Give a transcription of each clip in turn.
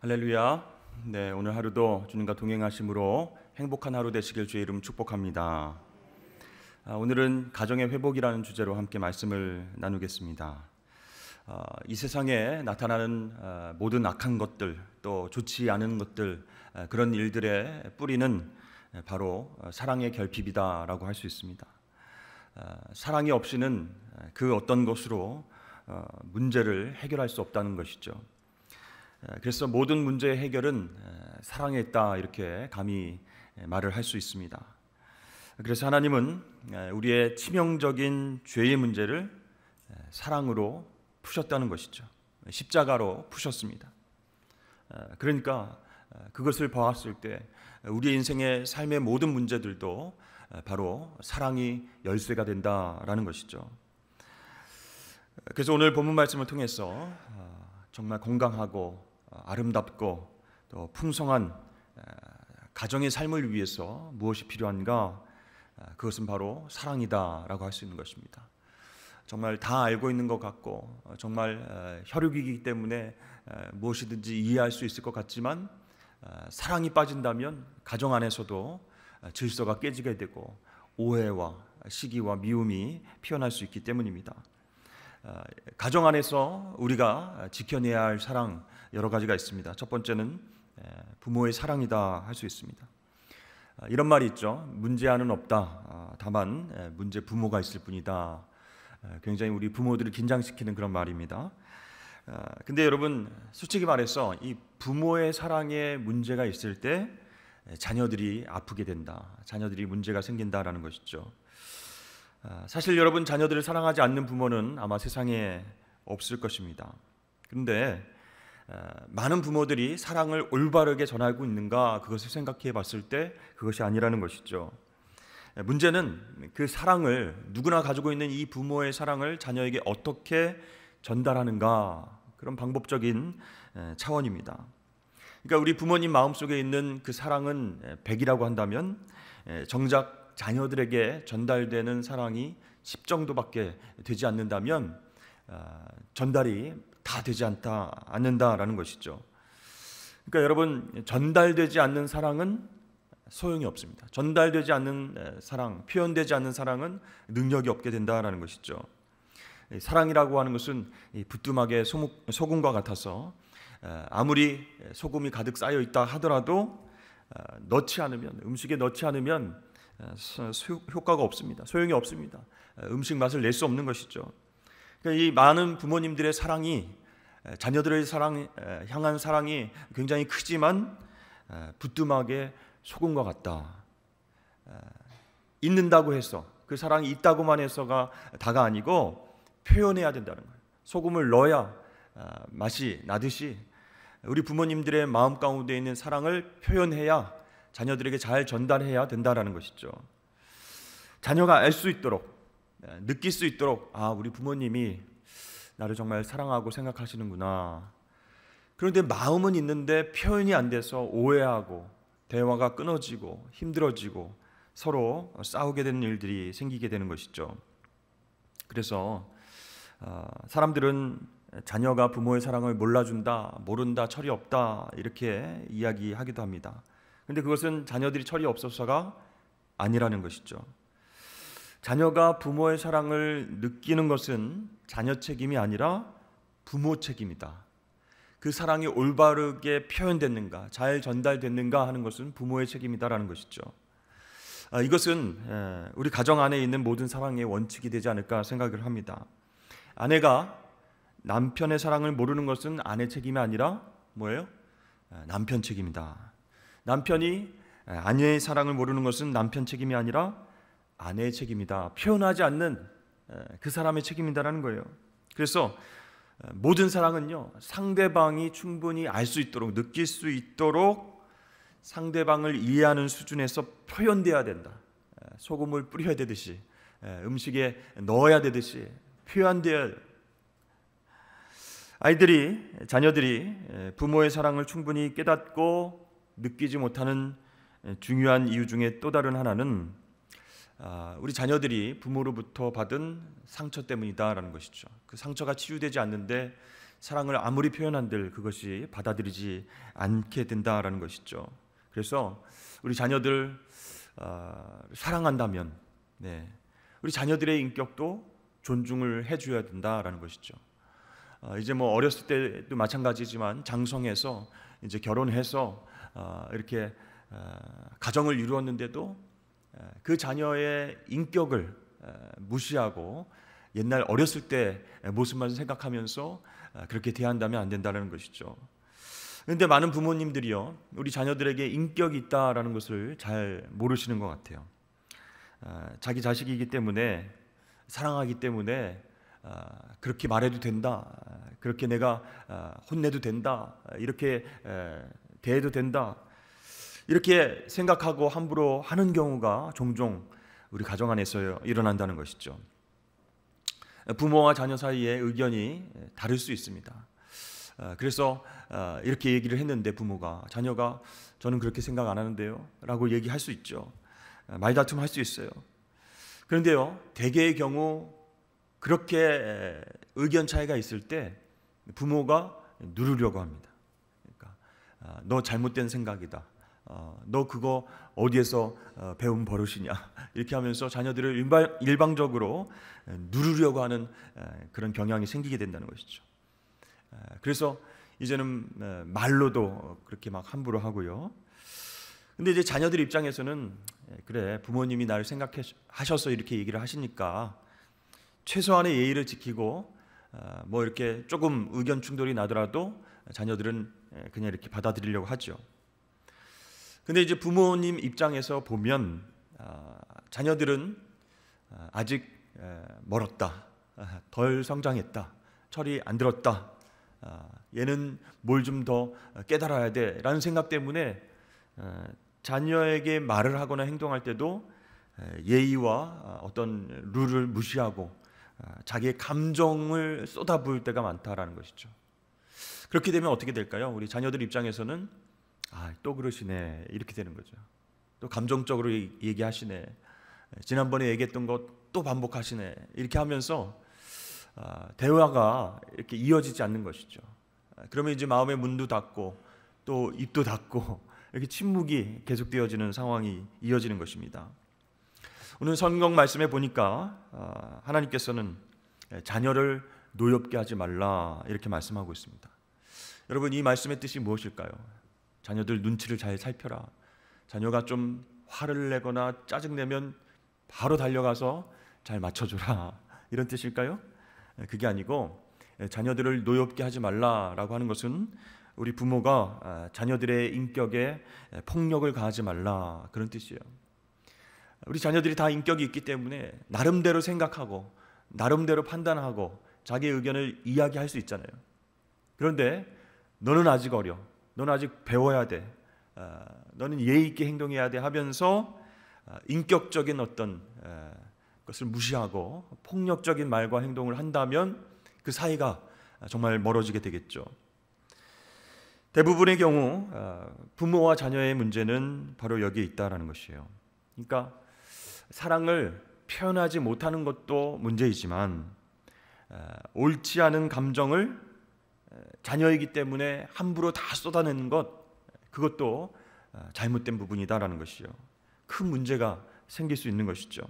할렐루야. 네, 오늘 하루도 주님과 동행하심으로 행복한 하루 되시길 주의 이름 축복합니다. 오늘은 가정의 회복이라는 주제로 함께 말씀을 나누겠습니다. 이 세상에 나타나는 모든 악한 것들, 또 좋지 않은 것들, 그런 일들의 뿌리는 바로 사랑의 결핍이다라고 할 수 있습니다. 사랑이 없이는 그 어떤 것으로 문제를 해결할 수 없다는 것이죠. 그래서 모든 문제의 해결은 사랑에 있다, 이렇게 감히 말을 할 수 있습니다. 그래서 하나님은 우리의 치명적인 죄의 문제를 사랑으로 푸셨다는 것이죠. 십자가로 푸셨습니다. 그러니까 그것을 보았을 때 우리 인생의 삶의 모든 문제들도 바로 사랑이 열쇠가 된다라는 것이죠. 그래서 오늘 본문 말씀을 통해서 정말 건강하고 아름답고 또 풍성한 가정의 삶을 위해서 무엇이 필요한가? 그것은 바로 사랑이다라고 할 수 있는 것입니다. 정말 다 알고 있는 것 같고 정말 혈육이기 때문에 무엇이든지 이해할 수 있을 것 같지만 사랑이 빠진다면 가정 안에서도 질서가 깨지게 되고 오해와 시기와 미움이 피어날 수 있기 때문입니다. 가정 안에서 우리가 지켜내야 할 사랑 여러 가지가 있습니다. 첫 번째는 부모의 사랑이다 할 수 있습니다. 이런 말이 있죠. 문제아는 없다. 다만 문제 부모가 있을 뿐이다. 굉장히 우리 부모들을 긴장시키는 그런 말입니다. 근데 여러분, 솔직히 말해서 이 부모의 사랑에 문제가 있을 때 자녀들이 아프게 된다. 자녀들이 문제가 생긴다라는 것이죠. 사실 여러분, 자녀들을 사랑하지 않는 부모는 아마 세상에 없을 것입니다. 그런데 많은 부모들이 사랑을 올바르게 전하고 있는가, 그것을 생각해 봤을 때 그것이 아니라는 것이죠. 문제는 그 사랑을, 누구나 가지고 있는 이 부모의 사랑을 자녀에게 어떻게 전달하는가, 그런 방법적인 차원입니다. 그러니까 우리 부모님 마음속에 있는 그 사랑은 100이라고 한다면 정작 자녀들에게 전달되는 사랑이 10 정도밖에 되지 않는다면 전달이 다 되지 않는다라는 것이죠. 그러니까 여러분, 전달되지 않는 사랑은 소용이 없습니다. 전달되지 않는 사랑, 표현되지 않는 사랑은 능력이 없게 된다라는 것이죠. 사랑이라고 하는 것은 부뚜막에 소금과 같아서 아무리 소금이 가득 쌓여 있다 하더라도 넣지 않으면, 음식에 넣지 않으면 효과가 없습니다. 소용이 없습니다. 음식 맛을 낼 수 없는 것이죠. 그러니까 이 많은 부모님들의 사랑이, 자녀들의 향한 사랑이 굉장히 크지만 부뚜막에 소금과 같다. 있는다고 해서, 그 사랑이 있다고만 해서가 다가 아니고 표현해야 된다는 거예요. 소금을 넣어야 맛이 나듯이 우리 부모님들의 마음 가운데 있는 사랑을 표현해야, 자녀들에게 잘 전달해야 된다라는 것이죠. 자녀가 알 수 있도록, 느낄 수 있도록, 우리 부모님이 나를 정말 사랑하고 생각하시는구나. 그런데 마음은 있는데 표현이 안 돼서 오해하고 대화가 끊어지고 힘들어지고 서로 싸우게 되는 일들이 생기게 되는 것이죠. 그래서 사람들은 자녀가 부모의 사랑을 몰라준다, 모른다, 철이 없다, 이렇게 이야기하기도 합니다. 그런데 그것은 자녀들이 철이 없어서가 아니라는 것이죠. 자녀가 부모의 사랑을 느끼는 것은 자녀 책임이 아니라 부모 책임이다. 그 사랑이 올바르게 표현됐는가, 잘 전달됐는가 하는 것은 부모의 책임이다라는 것이죠. 이것은 우리 가정 안에 있는 모든 사랑의 원칙이 되지 않을까 생각을 합니다. 아내가 남편의 사랑을 모르는 것은 아내 책임이 아니라 뭐예요? 남편 책임이다. 남편이 아내의 사랑을 모르는 것은 남편 책임이 아니라 아내의 책임이다. 표현하지 않는 그 사람의 책임이다라는 거예요. 그래서 모든 사랑은요, 상대방이 충분히 알 수 있도록, 느낄 수 있도록 상대방을 이해하는 수준에서 표현돼야 된다. 소금을 뿌려야 되듯이, 음식에 넣어야 되듯이 표현돼야 돼요. 자녀들이 부모의 사랑을 충분히 깨닫고 느끼지 못하는 중요한 이유 중에 또 다른 하나는 우리 자녀들이 부모로부터 받은 상처 때문이다라는 것이죠. 그 상처가 치유되지 않는데 사랑을 아무리 표현한들 그것이 받아들이지 않게 된다라는 것이죠. 그래서 우리 자녀들 사랑한다면 우리 자녀들의 인격도 존중을 해줘야 된다라는 것이죠. 이제 뭐 어렸을 때도 마찬가지지만 장성해서 이제 결혼해서 이렇게 가정을 이루었는데도 그 자녀의 인격을 무시하고 옛날 어렸을 때 모습만 생각하면서 그렇게 대한다면 안 된다는 것이죠. 그런데 많은 부모님들이요, 우리 자녀들에게 인격이 있다라는 것을 잘 모르시는 것 같아요. 자기 자식이기 때문에, 사랑하기 때문에 그렇게 말해도 된다, 그렇게 내가 혼내도 된다, 이렇게 대해도 된다, 이렇게 생각하고 함부로 하는 경우가 종종 우리 가정 안에서 일어난다는 것이죠. 부모와 자녀 사이에 의견이 다를 수 있습니다. 그래서 이렇게 얘기를 했는데 부모가, 자녀가 저는 그렇게 생각 안 하는데요 라고 얘기할 수 있죠. 말다툼 할 수 있어요. 그런데요, 대개의 경우 그렇게 의견 차이가 있을 때 부모가 누르려고 합니다. 그러니까 너 잘못된 생각이다, 너 그거 어디에서 배운 버릇이냐, 이렇게 하면서 자녀들을 일방적으로 누르려고 하는 그런 경향이 생기게 된다는 것이죠. 그래서 이제는 말로도 그렇게 막 함부로 하고요. 근데 이제 자녀들 입장에서는 그래, 부모님이 나를 생각하셔서 이렇게 얘기를 하시니까 최소한의 예의를 지키고 뭐 이렇게 조금 의견 충돌이 나더라도 자녀들은 그냥 이렇게 받아들이려고 하죠. 근데 이제 부모님 입장에서 보면 자녀들은 아직 멀었다, 덜 성장했다, 철이 안 들었다, 얘는 뭘 좀 더 깨달아야 돼 라는 생각 때문에 자녀에게 말을 하거나 행동할 때도 예의와 어떤 룰을 무시하고 자기의 감정을 쏟아부을 때가 많다라는 것이죠. 그렇게 되면 어떻게 될까요? 우리 자녀들 입장에서는 또 그러시네, 이렇게 되는 거죠. 또 감정적으로 얘기하시네, 지난번에 얘기했던 것 또 반복하시네, 이렇게 하면서 대화가 이렇게 이어지지 않는 것이죠. 그러면 이제 마음의 문도 닫고 또 입도 닫고 이렇게 침묵이 계속되어지는 상황이 이어지는 것입니다. 오늘 성경 말씀에 보니까 하나님께서는 자녀를 노엽게 하지 말라 이렇게 말씀하고 있습니다. 여러분, 이 말씀의 뜻이 무엇일까요? 자녀들 눈치를 잘 살펴라, 자녀가 좀 화를 내거나 짜증내면 바로 달려가서 잘 맞춰줘라, 이런 뜻일까요? 그게 아니고, 자녀들을 노엽게 하지 말라라고 하는 것은 우리 부모가 자녀들의 인격에 폭력을 가하지 말라, 그런 뜻이에요. 우리 자녀들이 다 인격이 있기 때문에 나름대로 생각하고 나름대로 판단하고 자기의 의견을 이야기할 수 있잖아요. 그런데 너는 아직 어려, 너는 아직 배워야 돼, 너는 예의 있게 행동해야 돼 하면서 인격적인 어떤 것을 무시하고 폭력적인 말과 행동을 한다면 그 사이가 정말 멀어지게 되겠죠. 대부분의 경우 부모와 자녀의 문제는 바로 여기에 있다라는 것이에요. 그러니까 사랑을 표현하지 못하는 것도 문제이지만 옳지 않은 감정을 자녀이기 때문에 함부로 다 쏟아내는 것, 그것도 잘못된 부분이다라는 것이요, 큰 문제가 생길 수 있는 것이죠.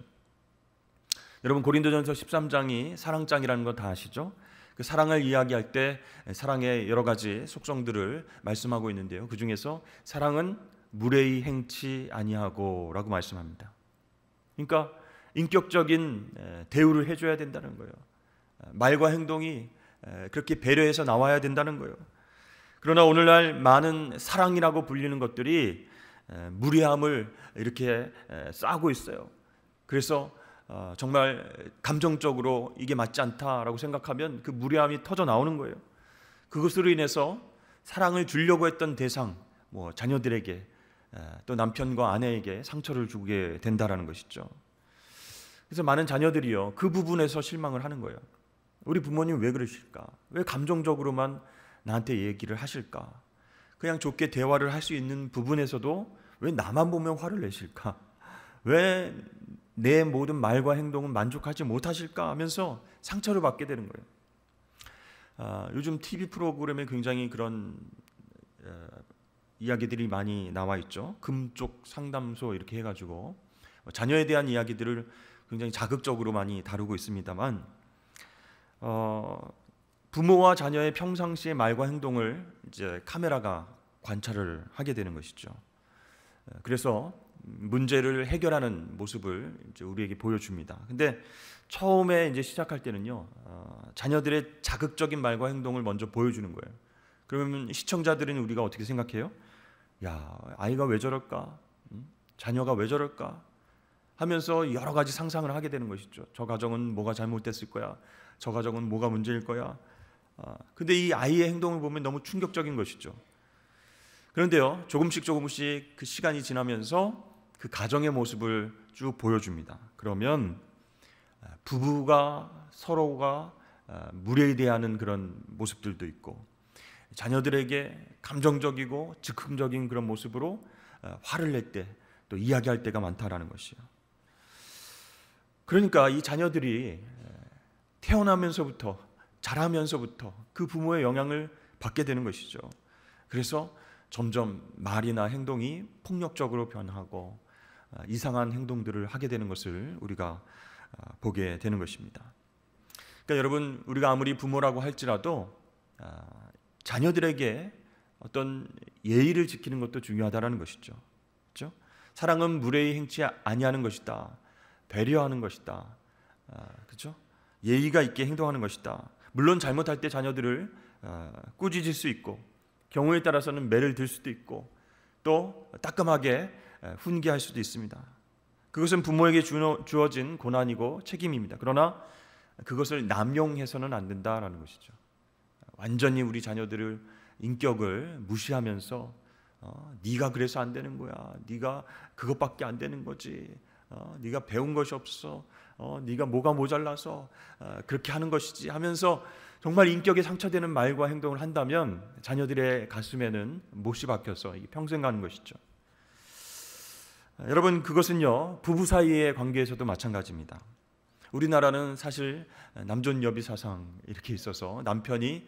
여러분, 고린도전서 13장이 사랑장이라는 거 다 아시죠? 그 사랑을 이야기할 때 사랑의 여러 가지 속성들을 말씀하고 있는데요, 그 중에서 사랑은 무례히 행치 아니하고 라고 말씀합니다. 그러니까 인격적인 대우를 해줘야 된다는 거예요. 말과 행동이 그렇게 배려해서 나와야 된다는 거예요. 그러나 오늘날 많은 사랑이라고 불리는 것들이 무례함을 이렇게 싸고 있어요. 그래서 정말 감정적으로 이게 맞지 않다라고 생각하면 그 무례함이 터져 나오는 거예요. 그것으로 인해서 사랑을 주려고 했던 대상, 자녀들에게 또 남편과 아내에게 상처를 주게 된다라는 것이죠. 그래서 많은 자녀들이요, 그 부분에서 실망을 하는 거예요. 우리 부모님 왜 그러실까? 왜 감정적으로만 나한테 얘기를 하실까? 그냥 좋게 대화를 할 수 있는 부분에서도 왜 나만 보면 화를 내실까? 왜 내 모든 말과 행동은 만족하지 못하실까 하면서 상처를 받게 되는 거예요. 요즘 TV 프로그램에 굉장히 그런 이야기들이 많이 나와 있죠. 금쪽 상담소 이렇게 해가지고 자녀에 대한 이야기들을 굉장히 자극적으로 많이 다루고 있습니다만, 부모와 자녀의 평상시의 말과 행동을 이제 카메라가 관찰을 하게 되는 것이죠. 그래서 문제를 해결하는 모습을 이제 우리에게 보여줍니다. 근데 처음에 이제 시작할 때는요, 자녀들의 자극적인 말과 행동을 먼저 보여주는 거예요. 그러면 시청자들은 우리가 어떻게 생각해요? 야, 아이가 왜 저럴까? 자녀가 왜 저럴까? 하면서 여러 가지 상상을 하게 되는 것이죠. 저 가정은 뭐가 잘못됐을 거야. 저 가정은 뭐가 문제일 거야. 근데 이 아이의 행동을 보면 너무 충격적인 것이죠. 그런데요, 조금씩 그 시간이 지나면서 그 가정의 모습을 쭉 보여줍니다. 그러면 부부가 서로가 무례히 대하는 그런 모습들도 있고, 자녀들에게 감정적이고 즉흥적인 그런 모습으로 화를 낼 때, 또 이야기할 때가 많다라는 것이요. 그러니까 이 자녀들이 태어나면서부터, 자라면서부터 그 부모의 영향을 받게 되는 것이죠. 그래서 점점 말이나 행동이 폭력적으로 변하고 이상한 행동들을 하게 되는 것을 우리가 보게 되는 것입니다. 그러니까 여러분, 우리가 아무리 부모라고 할지라도 자녀들에게 어떤 예의를 지키는 것도 중요하다라는 것이죠. 그렇죠? 사랑은 무례히 행치 아니하는 것이다. 배려하는 것이다. 그렇죠? 예의가 있게 행동하는 것이다. 물론 잘못할 때 자녀들을 꾸짖을 수 있고, 경우에 따라서는 매를 들 수도 있고, 또 따끔하게 훈계할 수도 있습니다. 그것은 부모에게 주어진 고난이고 책임입니다. 그러나 그것을 남용해서는 안 된다라는 것이죠. 완전히 우리 자녀들을 인격을 무시하면서 네가 그래서 안 되는 거야. 네가 그것밖에 안 되는 거지. 네가 배운 것이 없어. 네가 뭐가 모자라서 그렇게 하는 것이지 하면서 정말 인격에 상처되는 말과 행동을 한다면 자녀들의 가슴에는 못이 박혀서 평생 가는 것이죠. 여러분, 그것은요, 부부 사이의 관계에서도 마찬가지입니다. 우리나라는 사실 남존여비 사상 이렇게 있어서 남편이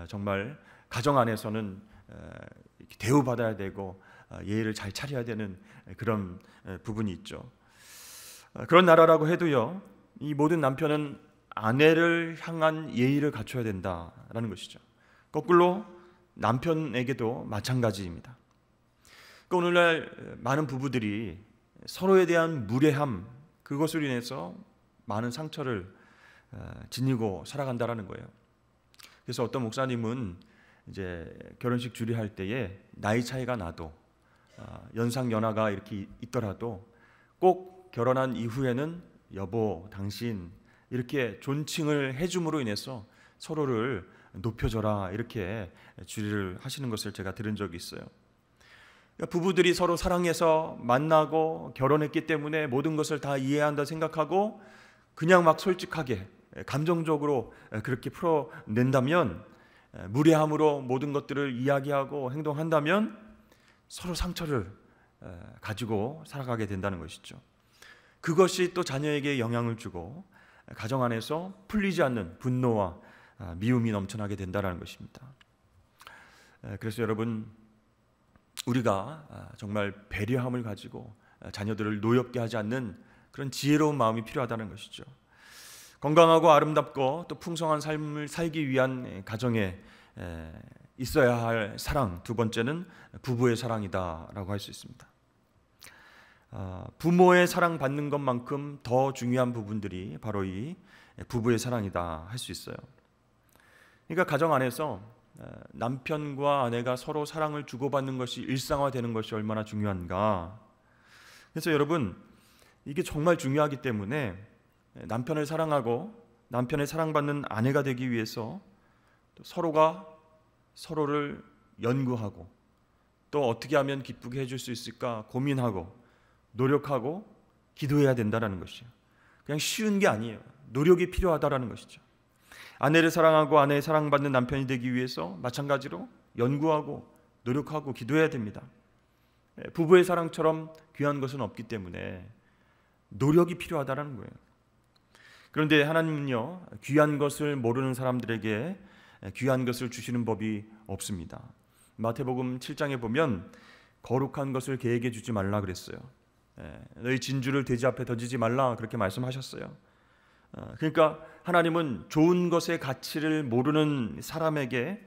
정말 가정 안에서는 대우받아야 되고 예의를 잘 차려야 되는 그런 부분이 있죠. 그런 나라라고 해도요, 이 모든 남편은 아내를 향한 예의를 갖춰야 된다라는 것이죠. 거꾸로 남편에게도 마찬가지입니다. 그러니까 오늘날 많은 부부들이 서로에 대한 무례함, 그것으로 인해서 많은 상처를 지니고 살아간다라는 거예요. 그래서 어떤 목사님은 이제 결혼식 주례할 때에 나이 차이가 나도, 연상 연하가 이렇게 있더라도 꼭 결혼한 이후에는 여보, 당신 이렇게 존칭을 해줌으로 인해서 서로를 높여줘라, 이렇게 주례를 하시는 것을 제가 들은 적이 있어요. 그러니까 부부들이 서로 사랑해서 만나고 결혼했기 때문에 모든 것을 다 이해한다 생각하고 그냥 막 솔직하게 감정적으로 그렇게 풀어낸다면, 무례함으로 모든 것들을 이야기하고 행동한다면 서로 상처를 가지고 살아가게 된다는 것이죠. 그것이 또 자녀에게 영향을 주고 가정 안에서 풀리지 않는 분노와 미움이 넘쳐나게 된다는 것입니다. 그래서 여러분, 우리가 정말 배려함을 가지고 자녀들을 노엽게 하지 않는 그런 지혜로운 마음이 필요하다는 것이죠. 건강하고 아름답고 또 풍성한 삶을 살기 위한 가정에 있어야 할 사랑, 두 번째는 부부의 사랑이다라고 할 수 있습니다. 부모의 사랑 받는 것만큼 더 중요한 부분들이 바로 이 부부의 사랑이다 할 수 있어요. 그러니까 가정 안에서 남편과 아내가 서로 사랑을 주고받는 것이 일상화되는 것이 얼마나 중요한가. 그래서 여러분, 이게 정말 중요하기 때문에 남편을 사랑하고 남편의 사랑받는 아내가 되기 위해서 서로가 서로를 연구하고 또 어떻게 하면 기쁘게 해줄 수 있을까 고민하고 노력하고 기도해야 된다는 것이에요. 그냥 쉬운 게 아니에요. 노력이 필요하다는 것이죠. 아내를 사랑하고 아내의 사랑받는 남편이 되기 위해서 마찬가지로 연구하고 노력하고 기도해야 됩니다. 부부의 사랑처럼 귀한 것은 없기 때문에 노력이 필요하다는 거예요. 그런데 하나님은요, 귀한 것을 모르는 사람들에게 귀한 것을 주시는 법이 없습니다. 마태복음 7장에 보면 거룩한 것을 개에게 주지 말라 그랬어요. 너희 진주를 돼지 앞에 던지지 말라 그렇게 말씀하셨어요. 그러니까 하나님은 좋은 것의 가치를 모르는 사람에게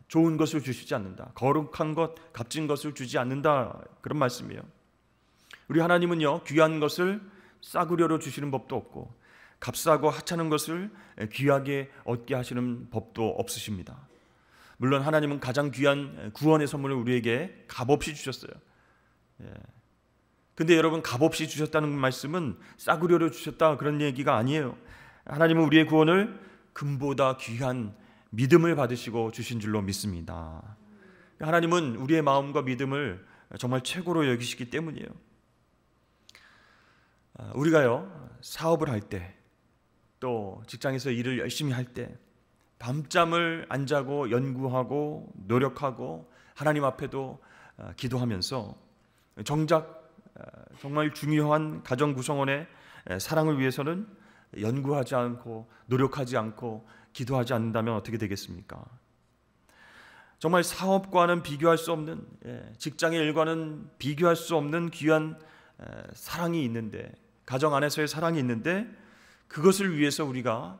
좋은 것을 주시지 않는다. 거룩한 것, 값진 것을 주지 않는다. 그런 말씀이에요. 우리 하나님은요, 귀한 것을 싸구려로 주시는 법도 없고 값싸고 하찮은 것을 귀하게 얻게 하시는 법도 없으십니다. 물론 하나님은 가장 귀한 구원의 선물을 우리에게 값없이 주셨어요. 근데 여러분, 값없이 주셨다는 말씀은 싸구려로 주셨다 그런 얘기가 아니에요. 하나님은 우리의 구원을 금보다 귀한 믿음을 받으시고 주신 줄로 믿습니다. 하나님은 우리의 마음과 믿음을 정말 최고로 여기시기 때문이에요. 우리가요, 사업을 할 때, 또 직장에서 일을 열심히 할 때 밤잠을 안 자고 연구하고 노력하고 하나님 앞에도 기도하면서 정작 정말 중요한 가정 구성원의 사랑을 위해서는 연구하지 않고 노력하지 않고 기도하지 않는다면 어떻게 되겠습니까? 정말 사업과는 비교할 수 없는, 직장의 일과는 비교할 수 없는 귀한 사랑이 있는데, 가정 안에서의 사랑이 있는데 그것을 위해서 우리가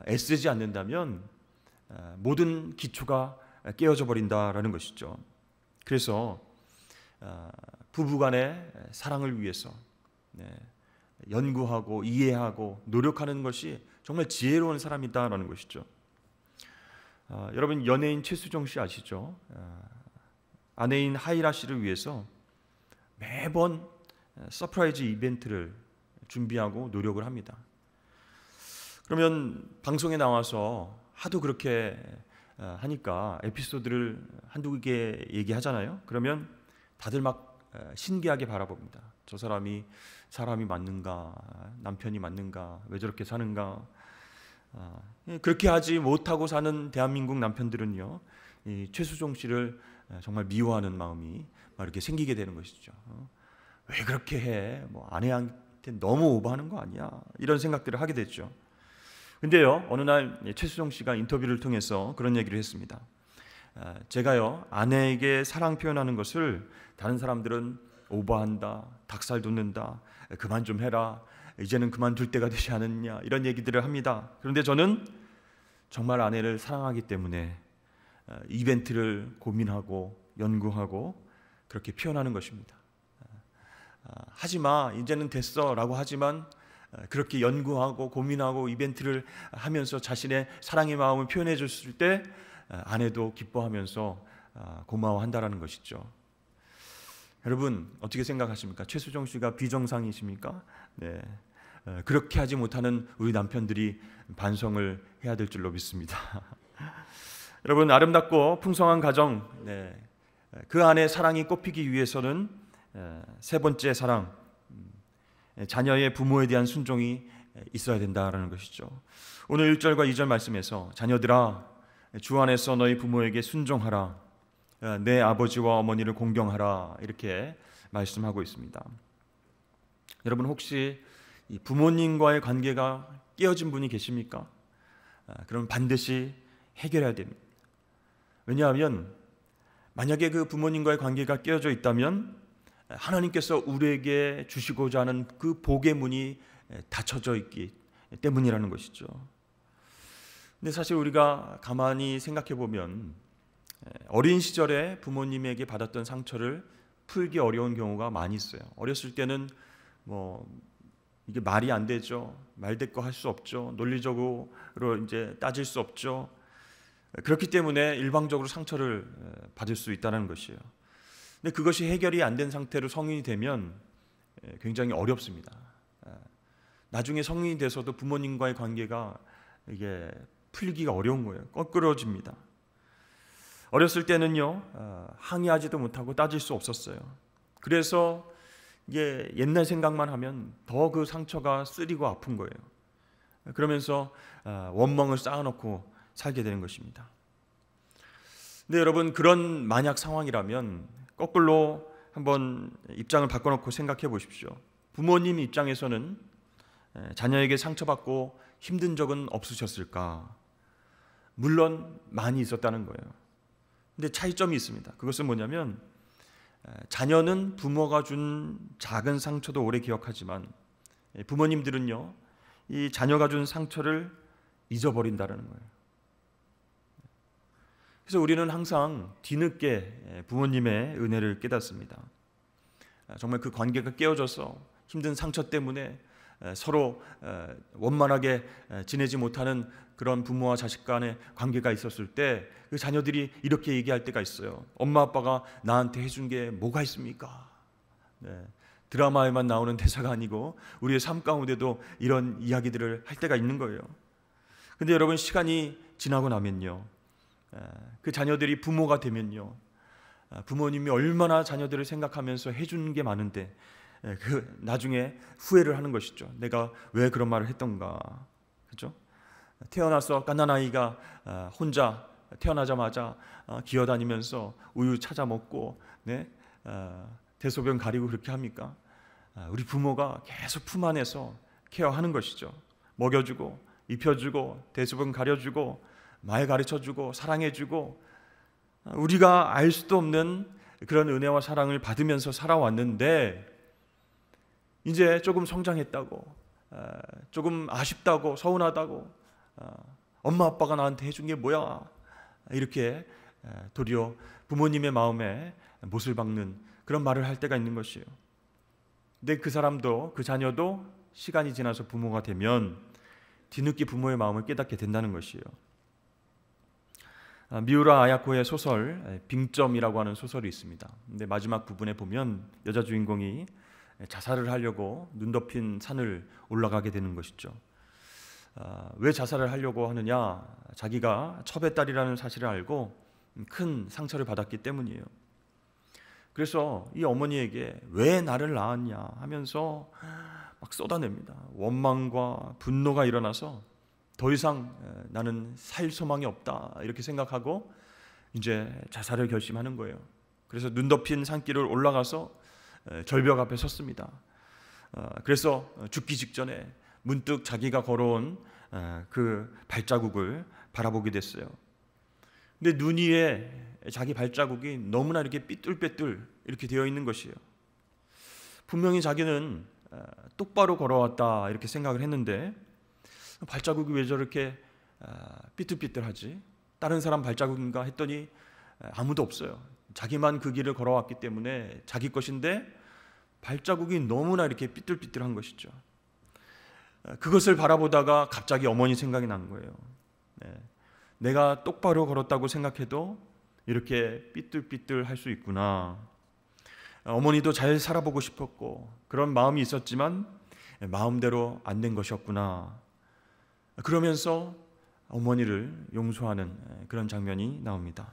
애쓰지 않는다면 모든 기초가 깨어져 버린다라는 것이죠. 그래서 부부간의 사랑을 위해서 연구하고 이해하고 노력하는 것이 정말 지혜로운 사람이다라는 것이죠. 여러분, 연예인 최수종 씨 아시죠? 아내인 하이라 씨를 위해서 매번 서프라이즈 이벤트를 준비하고 노력을 합니다. 그러면 방송에 나와서 하도 그렇게 하니까 에피소드를 한두 개 얘기하잖아요. 그러면 다들 막 신기하게 바라봅니다. 저 사람이 맞는가, 남편이 맞는가, 왜 저렇게 사는가. 그렇게 하지 못하고 사는 대한민국 남편들은요, 이 최수종 씨를 정말 미워하는 마음이 막 이렇게 생기게 되는 것이죠. 왜 그렇게 해? 뭐 아내한테 너무 오버하는 거 아니야? 이런 생각들을 하게 됐죠. 근데요, 어느 날 최수종 씨가 인터뷰를 통해서 그런 얘기를 했습니다. 제가요, 아내에게 사랑 표현하는 것을 다른 사람들은 오버한다, 닭살 돋는다, 그만 좀 해라, 이제는 그만둘 때가 되지 않았냐, 이런 얘기들을 합니다. 그런데 저는 정말 아내를 사랑하기 때문에 이벤트를 고민하고 연구하고 그렇게 표현하는 것입니다. 하지마, 이제는 됐어 라고 하지만 그렇게 연구하고 고민하고 이벤트를 하면서 자신의 사랑의 마음을 표현해 줬을 때 아내도 기뻐하면서 고마워한다라는 것이죠. 여러분, 어떻게 생각하십니까? 최수종 씨가 비정상이십니까? 네. 그렇게 하지 못하는 우리 남편들이 반성을 해야 될 줄로 믿습니다. 여러분, 아름답고 풍성한 가정, 그 안에 사랑이 꽃피기 위해서는 세 번째 사랑, 자녀의 부모에 대한 순종이 있어야 된다라는 것이죠. 오늘 1절과 2절 말씀에서 자녀들아, 주 안에서 너희 부모에게 순종하라, 내 아버지와 어머니를 공경하라, 이렇게 말씀하고 있습니다. 여러분, 혹시 이 부모님과의 관계가 깨어진 분이 계십니까? 그럼 반드시 해결해야 됩니다. 왜냐하면 만약에 그 부모님과의 관계가 깨어져 있다면 하나님께서 우리에게 주시고자 하는 그 복의 문이 닫혀져 있기 때문이라는 것이죠. 근데 사실 우리가 가만히 생각해 보면 어린 시절에 부모님에게 받았던 상처를 풀기 어려운 경우가 많이 있어요. 어렸을 때는 뭐 이게 말이 안 되죠. 말대꾸 할 수 없죠. 논리적으로 이제 따질 수 없죠. 그렇기 때문에 일방적으로 상처를 받을 수 있다는 것이에요. 근데 그것이 해결이 안 된 상태로 성인이 되면 굉장히 어렵습니다. 나중에 성인이 돼서도 부모님과의 관계가 이게 풀기가 어려운 거예요. 거꾸러집니다. 어렸을 때는요, 항의하지도 못하고 따질 수 없었어요. 그래서 이게 옛날 생각만 하면 더 그 상처가 쓰리고 아픈 거예요. 그러면서 원망을 쌓아놓고 살게 되는 것입니다. 근데 여러분, 그런 만약 상황이라면 거꾸로 한번 입장을 바꿔놓고 생각해 보십시오. 부모님 입장에서는 자녀에게 상처받고 힘든 적은 없으셨을까? 물론 많이 있었다는 거예요. 근데 차이점이 있습니다. 그것은 뭐냐면 자녀는 부모가 준 작은 상처도 오래 기억하지만 부모님들은요, 이 자녀가 준 상처를 잊어버린다는 거예요. 그래서 우리는 항상 뒤늦게 부모님의 은혜를 깨닫습니다. 정말 그 관계가 깨어져서 힘든 상처 때문에 서로 원만하게 지내지 못하는 그런 부모와 자식 간의 관계가 있었을 때 그 자녀들이 이렇게 얘기할 때가 있어요. 엄마 아빠가 나한테 해준 게 뭐가 있습니까? 드라마에만 나오는 대사가 아니고 우리의 삶 가운데도 이런 이야기들을 할 때가 있는 거예요. 근데 여러분, 시간이 지나고 나면요, 그 자녀들이 부모가 되면요, 부모님이 얼마나 자녀들을 생각하면서 해준 게 많은데 그 나중에 후회를 하는 것이죠. 내가 왜 그런 말을 했던가. 그렇죠? 태어나서 갓난아이가 혼자 태어나자마자 기어다니면서 우유 찾아 먹고 대소변 가리고 그렇게 합니까? 우리 부모가 계속 품 안에서 케어하는 것이죠. 먹여주고 입혀주고 대소변 가려주고 말 가르쳐주고 사랑해주고, 우리가 알 수도 없는 그런 은혜와 사랑을 받으면서 살아왔는데 이제 조금 성장했다고, 조금 아쉽다고, 서운하다고, 엄마 아빠가 나한테 해준 게 뭐야, 이렇게 도리어 부모님의 마음에 못을 박는 그런 말을 할 때가 있는 것이에요. 근데 그 사람도, 그 자녀도 시간이 지나서 부모가 되면 뒤늦게 부모의 마음을 깨닫게 된다는 것이에요. 미우라 아야코의 소설 빙점이라고 하는 소설이 있습니다. 근데 마지막 부분에 보면 여자 주인공이 자살을 하려고 눈 덮인 산을 올라가게 되는 것이죠. 왜 자살을 하려고 하느냐? 자기가 첩의 딸이라는 사실을 알고 큰 상처를 받았기 때문이에요. 그래서 이 어머니에게 왜 나를 낳았냐 하면서 막 쏟아냅니다. 원망과 분노가 일어나서 더 이상 나는 살 소망이 없다, 이렇게 생각하고 이제 자살을 결심하는 거예요. 그래서 눈 덮인 산길을 올라가서 절벽 앞에 섰습니다. 그래서 죽기 직전에 문득 자기가 걸어온 그 발자국을 바라보게 됐어요. 근데 눈 위에 자기 발자국이 너무나 이렇게 삐뚤빼뚤 이렇게 되어 있는 것이에요. 분명히 자기는 똑바로 걸어왔다 이렇게 생각을 했는데 발자국이 왜 저렇게 삐뚤삐뚤하지? 다른 사람 발자국인가 했더니 아무도 없어요. 자기만 그 길을 걸어왔기 때문에 자기 것인데 발자국이 너무나 이렇게 삐뚤삐뚤한 것이죠. 그것을 바라보다가 갑자기 어머니 생각이 난 거예요. 내가 똑바로 걸었다고 생각해도 이렇게 삐뚤삐뚤할 수 있구나. 어머니도 잘 살아보고 싶었고 그런 마음이 있었지만 마음대로 안 된 것이었구나. 그러면서 어머니를 용서하는 그런 장면이 나옵니다.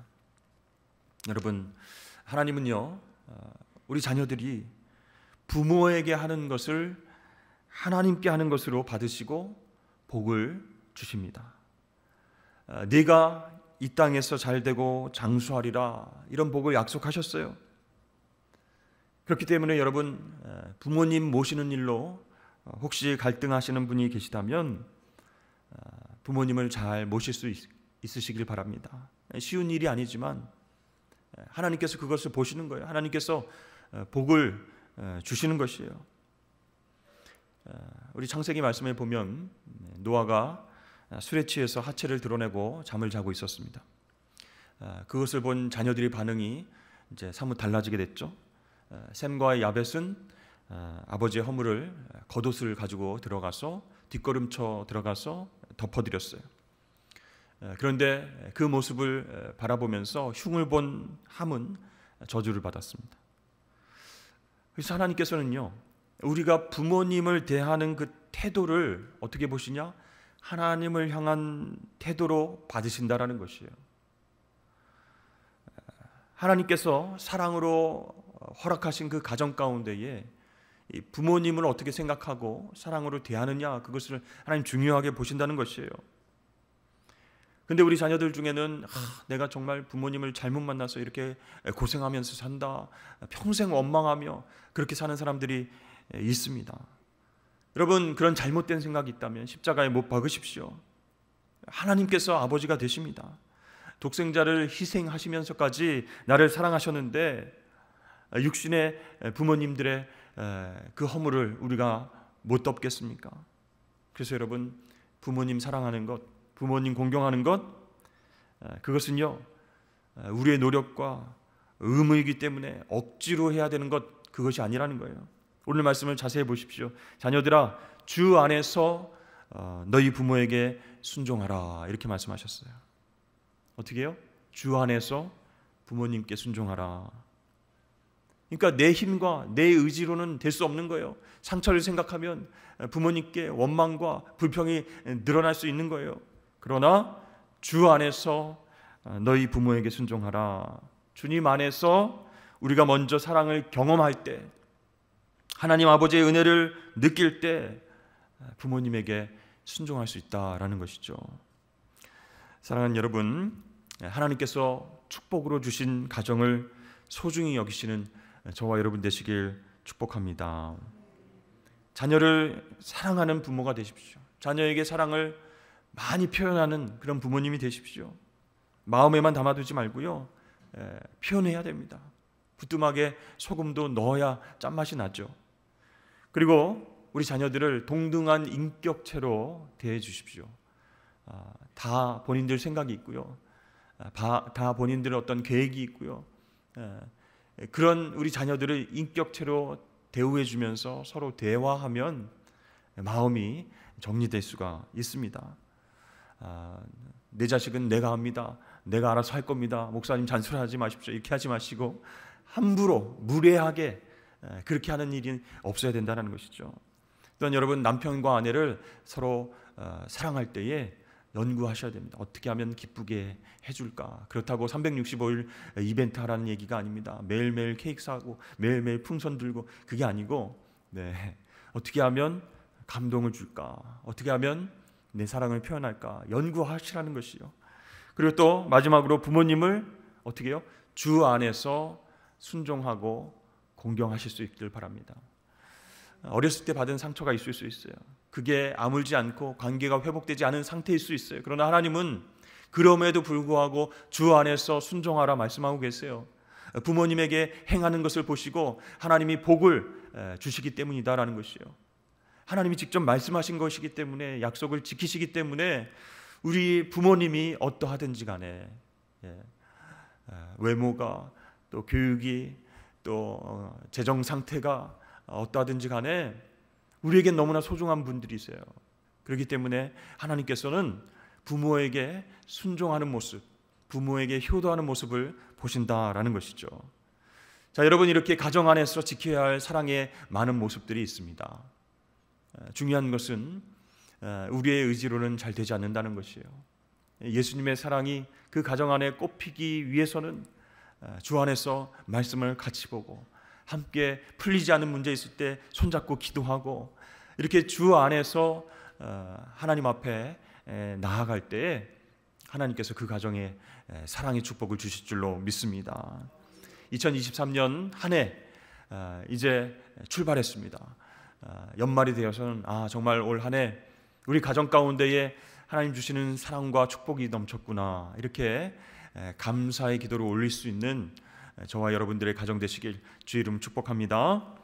여러분, 하나님은요, 우리 자녀들이 부모에게 하는 것을 하나님께 하는 것으로 받으시고 복을 주십니다. 네가 이 땅에서 잘되고 장수하리라, 이런 복을 약속하셨어요. 그렇기 때문에 여러분, 부모님 모시는 일로 혹시 갈등하시는 분이 계시다면 부모님을 잘 모실 수 있으시길 바랍니다. 쉬운 일이 아니지만 하나님께서 그것을 보시는 거예요. 하나님께서 복을 주시는 것이에요. 우리 창세기 말씀에 보면 노아가 술에 취해서 하체를 드러내고 잠을 자고 있었습니다. 그것을 본 자녀들의 반응이 이제 사뭇 달라지게 됐죠. 셈과 야벳은 아버지의 허물을, 겉옷을 가지고 들어가서 뒷걸음쳐 들어가서 덮어드렸어요. 그런데 그 모습을 바라보면서 흉을 본 함은 저주를 받았습니다. 그래서 하나님께서는요, 우리가 부모님을 대하는 그 태도를 어떻게 보시냐? 하나님을 향한 태도로 받으신다라는 것이에요. 하나님께서 사랑으로 허락하신 그 가정 가운데에 부모님을 어떻게 생각하고 사랑으로 대하느냐, 그것을 하나님 중요하게 보신다는 것이에요. 근데 우리 자녀들 중에는 내가 정말 부모님을 잘못 만나서 이렇게 고생하면서 산다, 평생 원망하며 그렇게 사는 사람들이 있습니다. 여러분, 그런 잘못된 생각이 있다면 십자가에 못 박으십시오. 하나님께서 아버지가 되십니다. 독생자를 희생하시면서까지 나를 사랑하셨는데 육신의 부모님들의 그 허물을 우리가 못 덮겠습니까? 그래서 여러분, 부모님 사랑하는 것, 부모님 공경하는 것, 그것은요 우리의 노력과 의무이기 때문에 억지로 해야 되는 것, 그것이 아니라는 거예요. 오늘 말씀을 자세히 보십시오. 자녀들아, 주 안에서 너희 부모에게 순종하라, 이렇게 말씀하셨어요. 어떻게 해요? 주 안에서 부모님께 순종하라. 그러니까 내 힘과 내 의지로는 될 수 없는 거예요. 상처를 생각하면 부모님께 원망과 불평이 늘어날 수 있는 거예요. 그러나 주 안에서 너희 부모에게 순종하라. 주님 안에서 우리가 먼저 사랑을 경험할 때, 하나님 아버지의 은혜를 느낄 때 부모님에게 순종할 수 있다라는 것이죠. 사랑하는 여러분, 하나님께서 축복으로 주신 가정을 소중히 여기시는 저와 여러분 되시길 축복합니다. 자녀를 사랑하는 부모가 되십시오. 자녀에게 사랑을 많이 표현하는 그런 부모님이 되십시오. 마음에만 담아두지 말고요, 표현해야 됩니다. 부뚜막에 소금도 넣어야 짠맛이 나죠. 그리고 우리 자녀들을 동등한 인격체로 대해 주십시오. 다 본인들 생각이 있고요, 다 본인들의 어떤 계획이 있고요, 그런 우리 자녀들을 인격체로 대우해 주면서 서로 대화하면 마음이 정리될 수가 있습니다. 내 자식은 내가 합니다, 내가 알아서 할 겁니다, 목사님 잔소리하지 마십시오, 이렇게 하지 마시고 함부로 무례하게 그렇게 하는 일이 없어야 된다는 것이죠. 또한 여러분, 남편과 아내를 서로 사랑할 때에 연구하셔야 됩니다. 어떻게 하면 기쁘게 해줄까? 그렇다고 365일 이벤트 하라는 얘기가 아닙니다. 매일매일 케이크 사고 매일매일 풍선 들고, 그게 아니고, 어떻게 하면 감동을 줄까? 어떻게 하면 내 사랑을 표현할까? 연구하시라는 것이요. 그리고 또 마지막으로 부모님을 어떻게 해요? 주 안에서 순종하고 공경하실 수 있기를 바랍니다. 어렸을 때 받은 상처가 있을 수 있어요. 그게 아물지 않고 관계가 회복되지 않은 상태일 수 있어요. 그러나 하나님은 그럼에도 불구하고 주 안에서 순종하라 말씀하고 계세요. 부모님에게 행하는 것을 보시고 하나님이 복을 주시기 때문이다라는 것이요. 하나님이 직접 말씀하신 것이기 때문에, 약속을 지키시기 때문에 우리 부모님이 어떠하든지 간에, 외모가 또 교육이 또 재정 상태가 어떠하든지 간에 우리에겐 너무나 소중한 분들이세요. 그렇기 때문에 하나님께서는 부모에게 순종하는 모습, 부모에게 효도하는 모습을 보신다라는 것이죠. 자, 여러분, 이렇게 가정 안에서 지켜야 할 사랑의 많은 모습들이 있습니다. 중요한 것은 우리의 의지로는 잘 되지 않는다는 것이에요. 예수님의 사랑이 그 가정 안에 꼽히기 위해서는 주 안에서 말씀을 같이 보고 함께 풀리지 않은 문제 있을 때 손잡고 기도하고, 이렇게 주 안에서 하나님 앞에 나아갈 때에 하나님께서 그 가정에 사랑의 축복을 주실 줄로 믿습니다. 2023년 한 해 이제 출발했습니다. 연말이 되어서는 정말 올 한 해 우리 가정 가운데에 하나님 주시는 사랑과 축복이 넘쳤구나, 이렇게 감사의 기도를 올릴 수 있는 저와 여러분들의 가정 되시길 주의 이름 축복합니다.